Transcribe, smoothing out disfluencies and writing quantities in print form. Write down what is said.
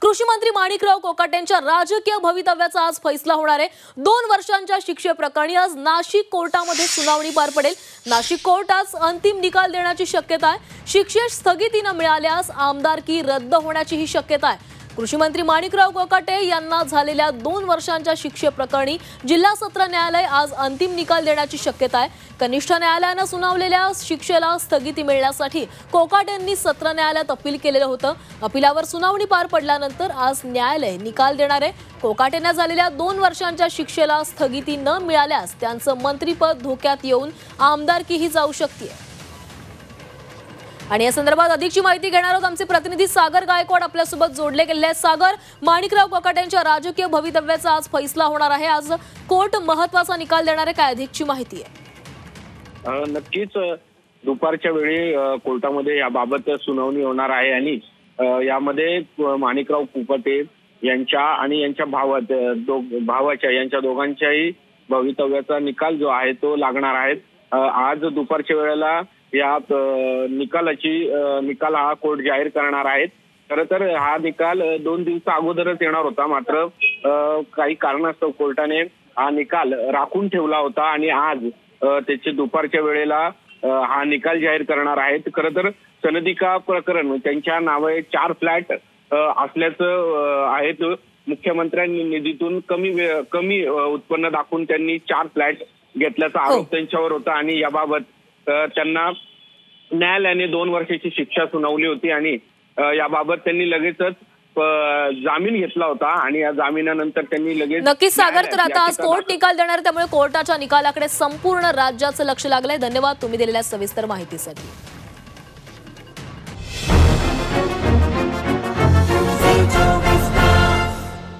कृषी मंत्री माणिकराव कोकाटेंच्या राजकीय भवितव्याचा आज फैसला होणार आहे। 2 वर्षांच्या शिक्षेप्रकरणी आज नाशिक कोर्टामध्ये सुनावणी पार पडेल। नाशिक कोर्ट आज अंतिम निकाल देण्याची शक्यता आहे। शिक्षेस स्थगिती न मिळाल्यास आमदारकी रद्द होण्याची ही शक्यता आहे। कृषी मंत्री माणिकराव कोकाटे यांना झालेल्या 2 वर्षांच्या शिक्षेप्रकरणी जिल्हा सत्र न्यायालय आज अंतिम निकाल देण्याची शक्यता आहे। कनिष्ठ न्यायालयाने सुनावलेल्या शिक्षेला स्थगिती मिळण्यासाठी कोकाटेंनी सत्र न्यायालयात अपील केलेलं होतं। अपीलावर सुनावणी पार पडल्यानंतर आज न्यायालय निकाल देणार आहे। कोकाटेंना झालेल्या 2 वर्षांच्या शिक्षेला स्थगिती न मिळाल्यास त्यांचं मंत्रीपद धोक्यात येऊन आमदारकीही जाऊ शकते। आणि या संदर्भात अधिकची माहिती घेणार आहोत। आमचे प्रतिनिधी सागर गायकवाड आपल्यासोबत जोडले गेले आहेत। सागर, माणिकराव कोकाटेंच्या राजकीय भवितव्याचा आज फैसला होणार आहे। आज कोर्ट महत्त्वाचा निकाल देणार आहे, काय अधिकची माहिती आहे? नक्कीच दुपारच्या वेळी कोर्टामध्ये याबाबत सुनावणी होणार आहे आणि यामध्ये माणिकराव कोकाटे यांच्या आणि यांच्या भावाच्या यांच्या दोघांच्याही भवितव्याचा निकाल जो आहे तो लागणार आहे। आज दुपारच्या वेळेला या निकाल हा कोर्ट जाहीर करणार आहेत। खरं तर हा निकाल 2 दिवस अगोदरच येणार होता, मात्र काही कारणास्तव कोर्टाने हा निकाल राखून ठेवला होता आणि आज त्याचे दुपारच्या वेळेला हा निकाल जाहीर करणार आहेत। खरं तर सनदिका प्रकरण त्यांच्या नावे 4 फ्लॅट असल्याचं आहेत। मुख्यमंत्र्यांनी निधीतून कमी उत्पन्न दाखवून त्यांनी 4 फ्लॅट घेतल्याचा आरोप त्यांच्यावर होता आणि याबाबत त्यांना न्यायालयाने 2 वर्षाची शिक्षा सुनावली होती आणि याबाबत त्यांनी लगेचच जामीन घेतला होता आणि या जामिनानंतर त्यांनी लगेच नक्कीच सागर, तर आता आज कोर्ट निकाल देणार, त्यामुळे कोर्टाच्या निकालाकडे संपूर्ण राज्याचं लक्ष लागलंय। धन्यवाद तुम्ही दिलेल्या सविस्तर माहितीसाठी।